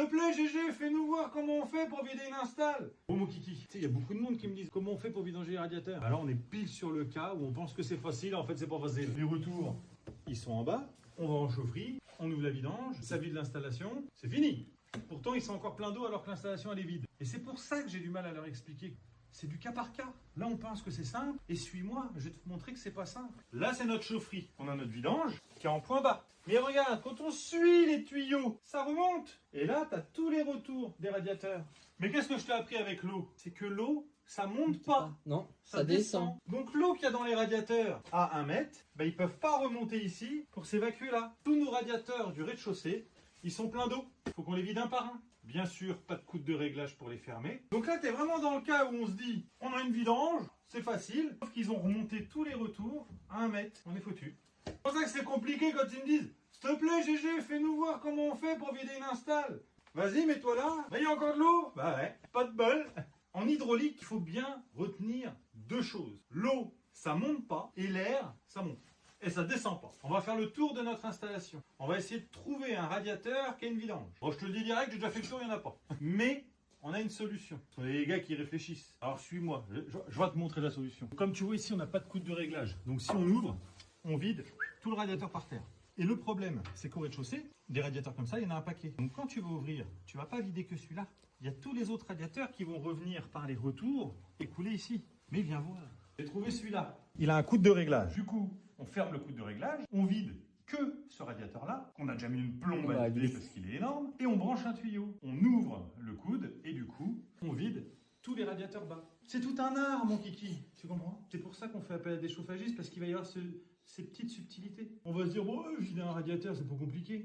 te plaît, GG, fais-nous voir comment on fait pour vider une install. Bon, mon kiki, tu sais, il y a beaucoup de monde qui me disent comment on fait pour vidanger les radiateurs. Alors, on est pile sur le cas où on pense que c'est facile, en fait, c'est pas facile. Les retours, ils sont en bas, on va en chaufferie, on ouvre la vidange, ça vide l'installation, c'est fini. Pourtant, ils sont encore plein d'eau alors que l'installation, elle est vide. Et c'est pour ça que j'ai du mal à leur expliquer. C'est du cas par cas. Là, on pense que c'est simple. Et suis-moi, je vais te montrer que c'est pas simple. Là, c'est notre chaufferie. On a notre vidange qui est en point bas. Mais regarde, quand on suit les tuyaux, ça remonte. Et là, tu as tous les retours des radiateurs. Mais qu'est-ce que je t'ai appris avec l'eau? C'est que l'eau, ça monte pas. Non, ça descend. Donc l'eau qu'il y a dans les radiateurs à 1 mètre, ils peuvent pas remonter ici pour s'évacuer là. Tous nos radiateurs du rez-de-chaussée, ils sont pleins d'eau. Il faut qu'on les vide un par un. Bien sûr, pas de coude de réglage pour les fermer. Donc là, tu es vraiment dans le cas où on se dit, on a une vidange, c'est facile. Sauf qu'ils ont remonté tous les retours à 1 mètre. On est foutu. C'est pour ça que c'est compliqué quand ils me disent, s'il te plaît, GG, fais-nous voir comment on fait pour vider une install. Vas-y, mets-toi là. Bah, il y a encore de l'eau. Bah ouais, pas de bol. En hydraulique, il faut bien retenir 2 choses. L'eau, ça monte pas, et l'air, ça monte. Et ça descend pas. On va faire le tour de notre installation. On va essayer de trouver un radiateur qui a une vidange. Bon, je te le dis direct, j'ai déjà fait le tour, il n'y en a pas. Mais on a une solution. Ce sont les gars qui réfléchissent. Alors suis-moi, je vais te montrer la solution. Comme tu vois ici, on n'a pas de coude de réglage. Donc si on ouvre, on vide tout le radiateur par terre. Et le problème, c'est qu'au rez-de-chaussée, des radiateurs comme ça, il y en a un paquet. Donc quand tu vas ouvrir, tu vas pas vider que celui-là. Il y a tous les autres radiateurs qui vont revenir par les retours et couler ici. Mais viens voir. J'ai trouvé celui-là. Il a un coude de réglage. Du coup, on ferme le coude de réglage, on vide que ce radiateur-là, qu'on a déjà mis une plombe à vider parce qu'il est énorme, et on branche un tuyau. On ouvre le coude et du coup, on vide tous les radiateurs bas. C'est tout un art, mon kiki. Tu comprends? C'est pour ça qu'on fait appel à des chauffagistes, parce qu'il va y avoir ces petites subtilités. On va se dire, bon, vider un radiateur, c'est pas compliqué.